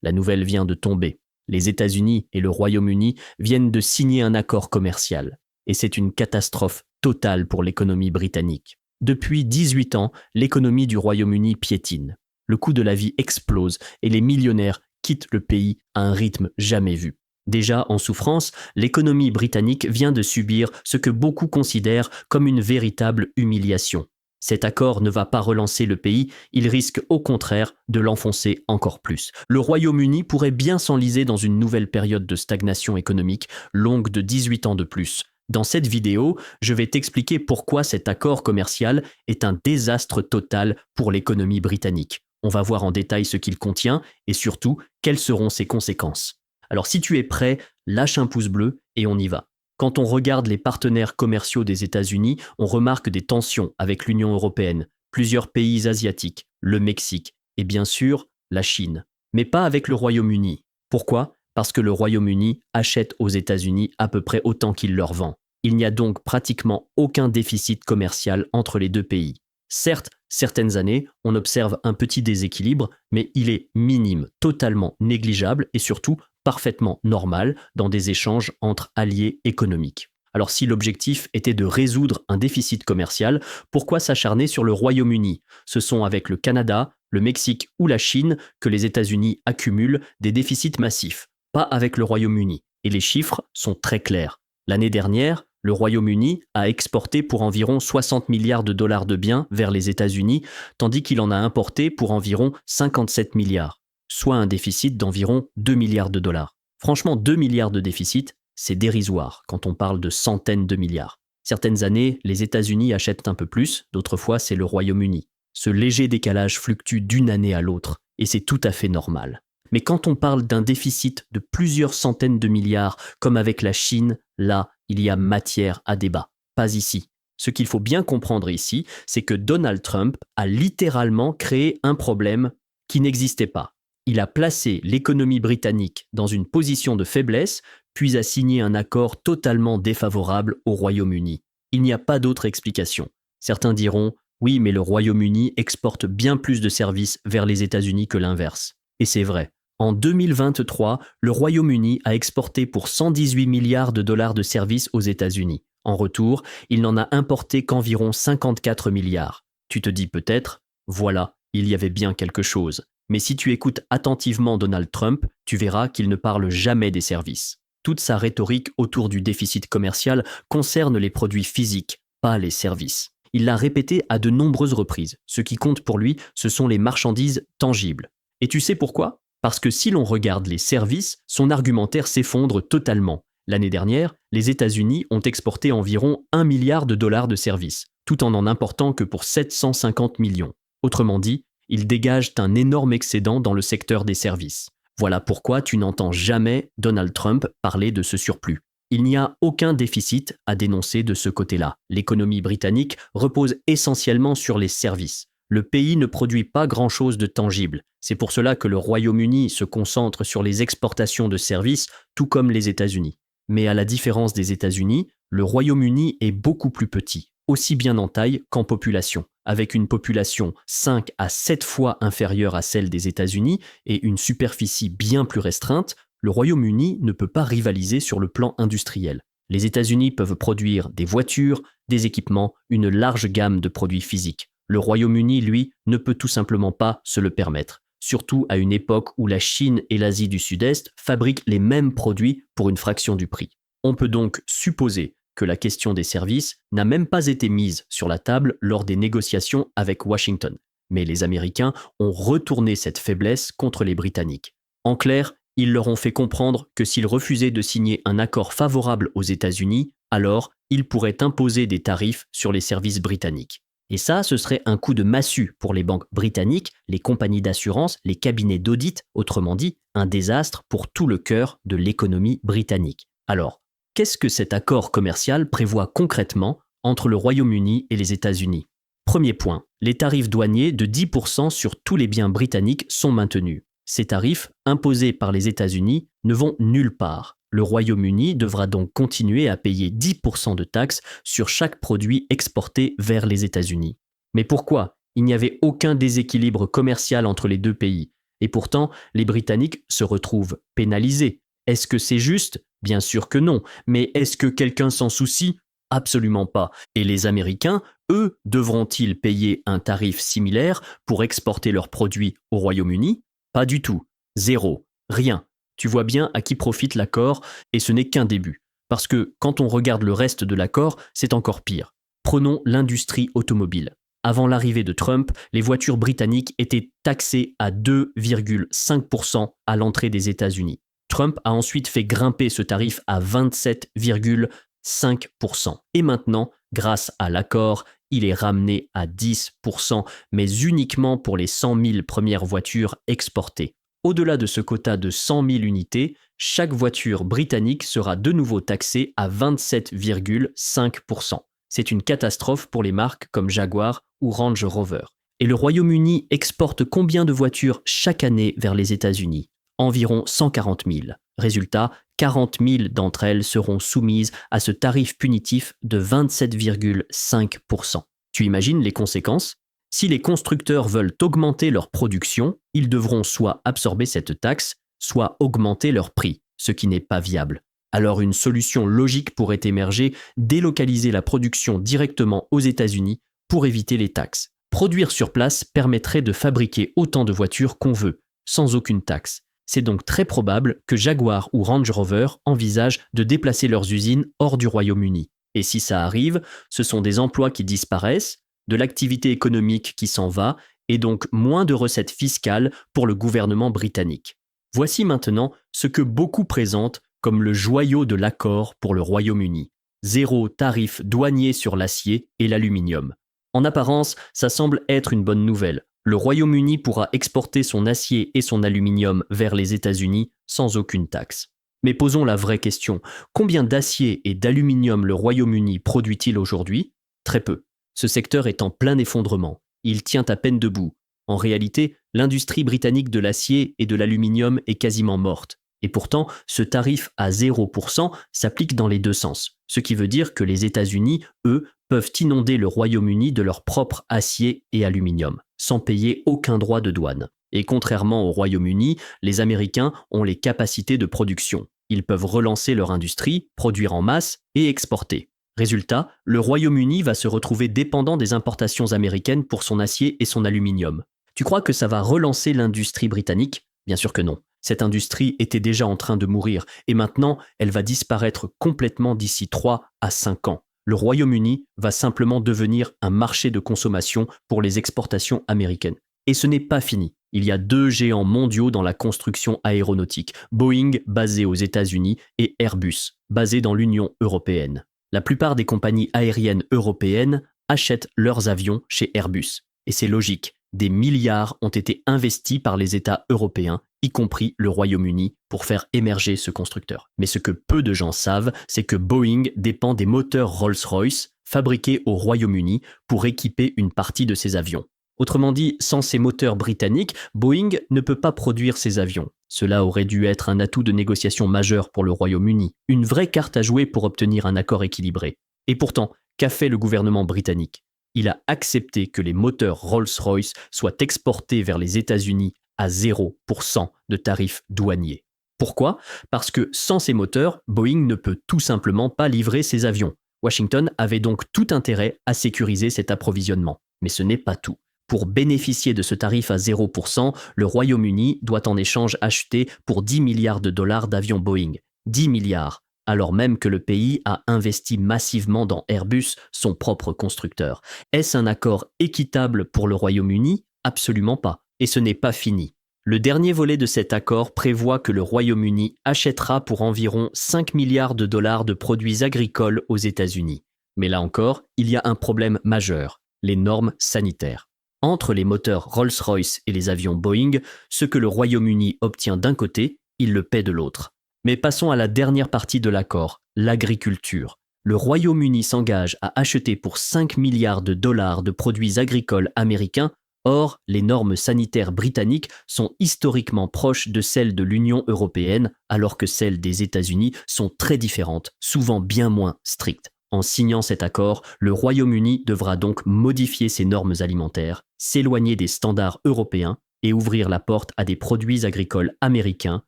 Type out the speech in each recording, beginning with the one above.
La nouvelle vient de tomber. Les États-Unis et le Royaume-Uni viennent de signer un accord commercial. Et c'est une catastrophe totale pour l'économie britannique. Depuis 18 ans, l'économie du Royaume-Uni piétine. Le coût de la vie explose et les millionnaires quittent le pays à un rythme jamais vu. Déjà en souffrance, l'économie britannique vient de subir ce que beaucoup considèrent comme une véritable humiliation. Cet accord ne va pas relancer le pays, il risque au contraire de l'enfoncer encore plus. Le Royaume-Uni pourrait bien s'enliser dans une nouvelle période de stagnation économique, longue de 18 ans de plus. Dans cette vidéo, je vais t'expliquer pourquoi cet accord commercial est un désastre total pour l'économie britannique. On va voir en détail ce qu'il contient et surtout, quelles seront ses conséquences. Alors si tu es prêt, lâche un pouce bleu et on y va. Quand on regarde les partenaires commerciaux des États-Unis, on remarque des tensions avec l'Union européenne, plusieurs pays asiatiques, le Mexique et bien sûr la Chine. Mais pas avec le Royaume-Uni. Pourquoi ? Parce que le Royaume-Uni achète aux États-Unis à peu près autant qu'il leur vend. Il n'y a donc pratiquement aucun déficit commercial entre les deux pays. Certes, certaines années, on observe un petit déséquilibre, mais il est minime, totalement négligeable et surtout parfaitement normal dans des échanges entre alliés économiques. Alors si l'objectif était de résoudre un déficit commercial, pourquoi s'acharner sur le Royaume-Uni ? Ce sont avec le Canada, le Mexique ou la Chine que les États-Unis accumulent des déficits massifs, pas avec le Royaume-Uni. Et les chiffres sont très clairs. L'année dernière, le Royaume-Uni a exporté pour environ 60 milliards de dollars de biens vers les États-Unis, tandis qu'il en a importé pour environ 57 milliards, soit un déficit d'environ 2 milliards de dollars. Franchement, 2 milliards de déficit, c'est dérisoire quand on parle de centaines de milliards. Certaines années, les États-Unis achètent un peu plus, d'autres fois c'est le Royaume-Uni. Ce léger décalage fluctue d'une année à l'autre, et c'est tout à fait normal. Mais quand on parle d'un déficit de plusieurs centaines de milliards, comme avec la Chine, là, il y a matière à débat. Pas ici. Ce qu'il faut bien comprendre ici, c'est que Donald Trump a littéralement créé un problème qui n'existait pas. Il a placé l'économie britannique dans une position de faiblesse, puis a signé un accord totalement défavorable au Royaume-Uni. Il n'y a pas d'autre explication. Certains diront « Oui, mais le Royaume-Uni exporte bien plus de services vers les États-Unis que l'inverse. » Et c'est vrai. En 2023, le Royaume-Uni a exporté pour 118 milliards de dollars de services aux États-Unis. En retour, il n'en a importé qu'environ 54 milliards. Tu te dis peut-être, voilà, il y avait bien quelque chose. Mais si tu écoutes attentivement Donald Trump, tu verras qu'il ne parle jamais des services. Toute sa rhétorique autour du déficit commercial concerne les produits physiques, pas les services. Il l'a répété à de nombreuses reprises. Ce qui compte pour lui, ce sont les marchandises tangibles. Et tu sais pourquoi ? Parce que si l'on regarde les services, son argumentaire s'effondre totalement. L'année dernière, les États-Unis ont exporté environ 1 milliard de dollars de services, tout en n'en important que pour 750 millions. Autrement dit, ils dégagent un énorme excédent dans le secteur des services. Voilà pourquoi tu n'entends jamais Donald Trump parler de ce surplus. Il n'y a aucun déficit à dénoncer de ce côté-là. L'économie britannique repose essentiellement sur les services. Le pays ne produit pas grand-chose de tangible. C'est pour cela que le Royaume-Uni se concentre sur les exportations de services, tout comme les États-Unis. Mais à la différence des États-Unis, le Royaume-Uni est beaucoup plus petit, aussi bien en taille qu'en population. Avec une population 5 à 7 fois inférieure à celle des États-Unis et une superficie bien plus restreinte, le Royaume-Uni ne peut pas rivaliser sur le plan industriel. Les États-Unis peuvent produire des voitures, des équipements, une large gamme de produits physiques. Le Royaume-Uni, lui, ne peut tout simplement pas se le permettre, surtout à une époque où la Chine et l'Asie du Sud-Est fabriquent les mêmes produits pour une fraction du prix. On peut donc supposer que la question des services n'a même pas été mise sur la table lors des négociations avec Washington. Mais les Américains ont retourné cette faiblesse contre les Britanniques. En clair, ils leur ont fait comprendre que s'ils refusaient de signer un accord favorable aux États-Unis, alors ils pourraient imposer des tarifs sur les services britanniques. Et ça, ce serait un coup de massue pour les banques britanniques, les compagnies d'assurance, les cabinets d'audit, autrement dit, un désastre pour tout le cœur de l'économie britannique. Alors, qu'est-ce que cet accord commercial prévoit concrètement entre le Royaume-Uni et les États-Unis ? Premier point, les tarifs douaniers de 10% sur tous les biens britanniques sont maintenus. Ces tarifs, imposés par les États-Unis, ne vont nulle part. Le Royaume-Uni devra donc continuer à payer 10% de taxes sur chaque produit exporté vers les États-Unis. Mais pourquoi ? Il n'y avait aucun déséquilibre commercial entre les deux pays. Et pourtant, les Britanniques se retrouvent pénalisés. Est-ce que c'est juste ? Bien sûr que non. Mais est-ce que quelqu'un s'en soucie ? Absolument pas. Et les Américains, eux, devront-ils payer un tarif similaire pour exporter leurs produits au Royaume-Uni ? Pas du tout. Zéro. Rien. Tu vois bien à qui profite l'accord, et ce n'est qu'un début. Parce que quand on regarde le reste de l'accord, c'est encore pire. Prenons l'industrie automobile. Avant l'arrivée de Trump, les voitures britanniques étaient taxées à 2,5% à l'entrée des États-Unis. Trump a ensuite fait grimper ce tarif à 27,5%. Et maintenant, grâce à l'accord, il est ramené à 10%, mais uniquement pour les 100 000 premières voitures exportées. Au-delà de ce quota de 100 000 unités, chaque voiture britannique sera de nouveau taxée à 27,5%. C'est une catastrophe pour les marques comme Jaguar ou Range Rover. Et le Royaume-Uni exporte combien de voitures chaque année vers les États-Unis ? Environ 140 000. Résultat, 40 000 d'entre elles seront soumises à ce tarif punitif de 27,5%. Tu imagines les conséquences ? Si les constructeurs veulent augmenter leur production, ils devront soit absorber cette taxe, soit augmenter leur prix, ce qui n'est pas viable. Alors une solution logique pourrait émerger, délocaliser la production directement aux États-Unis pour éviter les taxes. Produire sur place permettrait de fabriquer autant de voitures qu'on veut, sans aucune taxe. C'est donc très probable que Jaguar ou Range Rover envisagent de déplacer leurs usines hors du Royaume-Uni. Et si ça arrive, ce sont des emplois qui disparaissent, de l'activité économique qui s'en va, et donc moins de recettes fiscales pour le gouvernement britannique. Voici maintenant ce que beaucoup présentent comme le joyau de l'accord pour le Royaume-Uni. Zéro tarif douanier sur l'acier et l'aluminium. En apparence, ça semble être une bonne nouvelle. Le Royaume-Uni pourra exporter son acier et son aluminium vers les États-Unis sans aucune taxe. Mais posons la vraie question. Combien d'acier et d'aluminium le Royaume-Uni produit-il aujourd'hui ? Très peu. Ce secteur est en plein effondrement. Il tient à peine debout. En réalité, l'industrie britannique de l'acier et de l'aluminium est quasiment morte. Et pourtant, ce tarif à 0% s'applique dans les deux sens. Ce qui veut dire que les États-Unis, eux, peuvent inonder le Royaume-Uni de leur propre acier et aluminium, sans payer aucun droit de douane. Et contrairement au Royaume-Uni, les Américains ont les capacités de production. Ils peuvent relancer leur industrie, produire en masse et exporter. Résultat, le Royaume-Uni va se retrouver dépendant des importations américaines pour son acier et son aluminium. Tu crois que ça va relancer l'industrie britannique ? Bien sûr que non. Cette industrie était déjà en train de mourir et maintenant, elle va disparaître complètement d'ici 3 à 5 ans. Le Royaume-Uni va simplement devenir un marché de consommation pour les exportations américaines. Et ce n'est pas fini. Il y a 2 géants mondiaux dans la construction aéronautique, Boeing basé aux États-Unis et Airbus basé dans l'Union européenne. La plupart des compagnies aériennes européennes achètent leurs avions chez Airbus. Et c'est logique. Des milliards ont été investis par les États européens, y compris le Royaume-Uni, pour faire émerger ce constructeur. Mais ce que peu de gens savent, c'est que Boeing dépend des moteurs Rolls-Royce, fabriqués au Royaume-Uni, pour équiper une partie de ses avions. Autrement dit, sans ces moteurs britanniques, Boeing ne peut pas produire ses avions. Cela aurait dû être un atout de négociation majeur pour le Royaume-Uni, une vraie carte à jouer pour obtenir un accord équilibré. Et pourtant, qu'a fait le gouvernement britannique ? Il a accepté que les moteurs Rolls-Royce soient exportés vers les États-Unis à 0% de tarifs douaniers. Pourquoi ? Parce que sans ces moteurs, Boeing ne peut tout simplement pas livrer ses avions. Washington avait donc tout intérêt à sécuriser cet approvisionnement. Mais ce n'est pas tout. Pour bénéficier de ce tarif à 0%, le Royaume-Uni doit en échange acheter pour 10 milliards de dollars d'avions Boeing. 10 milliards, alors même que le pays a investi massivement dans Airbus, son propre constructeur. Est-ce un accord équitable pour le Royaume-Uni ? Absolument pas. Et ce n'est pas fini. Le dernier volet de cet accord prévoit que le Royaume-Uni achètera pour environ 5 milliards de dollars de produits agricoles aux États-Unis. Mais là encore, il y a un problème majeur, les normes sanitaires. Entre les moteurs Rolls-Royce et les avions Boeing, ce que le Royaume-Uni obtient d'un côté, il le paie de l'autre. Mais passons à la dernière partie de l'accord, l'agriculture. Le Royaume-Uni s'engage à acheter pour 5 milliards de dollars de produits agricoles américains. Or, les normes sanitaires britanniques sont historiquement proches de celles de l'Union européenne, alors que celles des États-Unis sont très différentes, souvent bien moins strictes. En signant cet accord, le Royaume-Uni devra donc modifier ses normes alimentaires, s'éloigner des standards européens et ouvrir la porte à des produits agricoles américains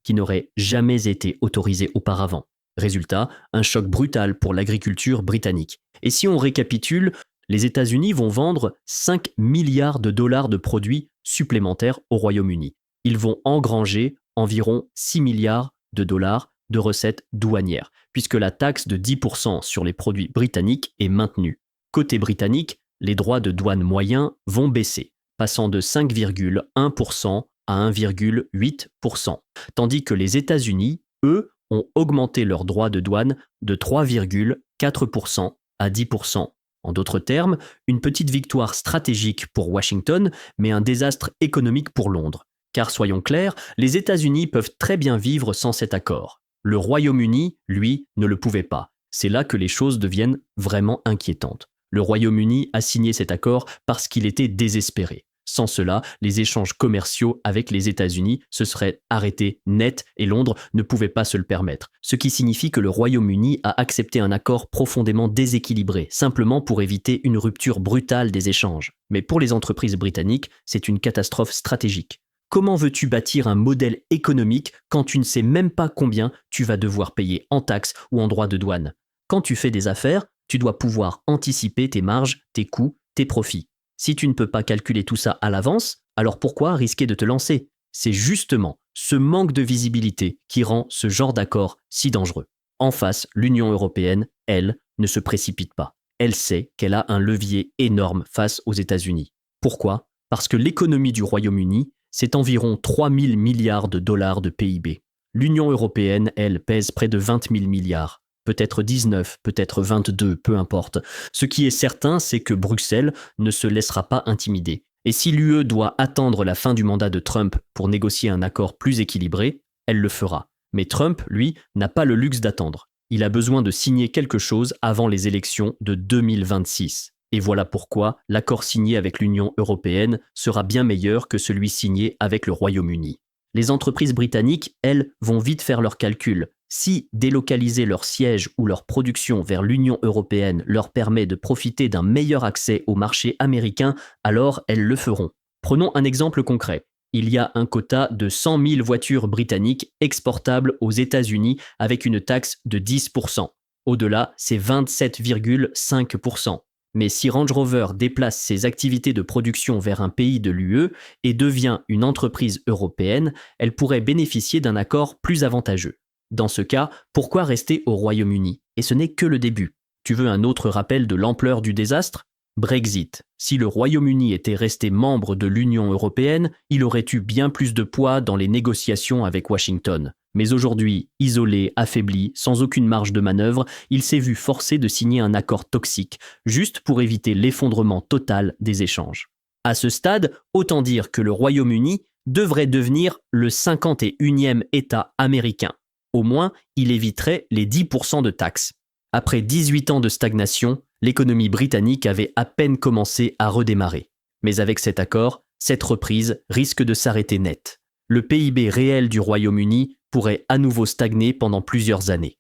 qui n'auraient jamais été autorisés auparavant. Résultat, un choc brutal pour l'agriculture britannique. Et si on récapitule, les États-Unis vont vendre 5 milliards de dollars de produits supplémentaires au Royaume-Uni. Ils vont engranger environ 6 milliards de dollars de recettes douanières, puisque la taxe de 10% sur les produits britanniques est maintenue. Côté britannique, les droits de douane moyens vont baisser, passant de 5,1% à 1,8%, tandis que les États-Unis, eux, ont augmenté leurs droits de douane de 3,4% à 10%. En d'autres termes, une petite victoire stratégique pour Washington, mais un désastre économique pour Londres. Car soyons clairs, les États-Unis peuvent très bien vivre sans cet accord. Le Royaume-Uni, lui, ne le pouvait pas. C'est là que les choses deviennent vraiment inquiétantes. Le Royaume-Uni a signé cet accord parce qu'il était désespéré. Sans cela, les échanges commerciaux avec les États-Unis se seraient arrêtés net et Londres ne pouvait pas se le permettre. Ce qui signifie que le Royaume-Uni a accepté un accord profondément déséquilibré, simplement pour éviter une rupture brutale des échanges. Mais pour les entreprises britanniques, c'est une catastrophe stratégique. Comment veux-tu bâtir un modèle économique quand tu ne sais même pas combien tu vas devoir payer en taxes ou en droits de douane ? Quand tu fais des affaires, tu dois pouvoir anticiper tes marges, tes coûts, tes profits. Si tu ne peux pas calculer tout ça à l'avance, alors pourquoi risquer de te lancer ? C'est justement ce manque de visibilité qui rend ce genre d'accord si dangereux. En face, l'Union européenne, elle, ne se précipite pas. Elle sait qu'elle a un levier énorme face aux États-Unis. Pourquoi ? Parce que l'économie du Royaume-Uni, c'est environ 3 000 milliards de dollars de PIB. L'Union européenne, elle, pèse près de 20 000 milliards. Peut-être 19, peut-être 22, peu importe. Ce qui est certain, c'est que Bruxelles ne se laissera pas intimider. Et si l'UE doit attendre la fin du mandat de Trump pour négocier un accord plus équilibré, elle le fera. Mais Trump, lui, n'a pas le luxe d'attendre. Il a besoin de signer quelque chose avant les élections de 2026. Et voilà pourquoi l'accord signé avec l'Union européenne sera bien meilleur que celui signé avec le Royaume-Uni. Les entreprises britanniques, elles, vont vite faire leurs calculs. Si délocaliser leur siège ou leur production vers l'Union européenne leur permet de profiter d'un meilleur accès au marché américain, alors elles le feront. Prenons un exemple concret. Il y a un quota de 100 000 voitures britanniques exportables aux États-Unis avec une taxe de 10%. Au-delà, c'est 27,5%. Mais si Range Rover déplace ses activités de production vers un pays de l'UE et devient une entreprise européenne, elle pourrait bénéficier d'un accord plus avantageux. Dans ce cas, pourquoi rester au Royaume-Uni ? Et ce n'est que le début. Tu veux un autre rappel de l'ampleur du désastre ? Brexit. Si le Royaume-Uni était resté membre de l'Union européenne, il aurait eu bien plus de poids dans les négociations avec Washington. Mais aujourd'hui, isolé, affaibli, sans aucune marge de manœuvre, il s'est vu forcé de signer un accord toxique, juste pour éviter l'effondrement total des échanges. À ce stade, autant dire que le Royaume-Uni devrait devenir le 51e État américain. Au moins, il éviterait les 10% de taxes. Après 18 ans de stagnation, l'économie britannique avait à peine commencé à redémarrer. Mais avec cet accord, cette reprise risque de s'arrêter net. Le PIB réel du Royaume-Uni pourrait à nouveau stagner pendant plusieurs années.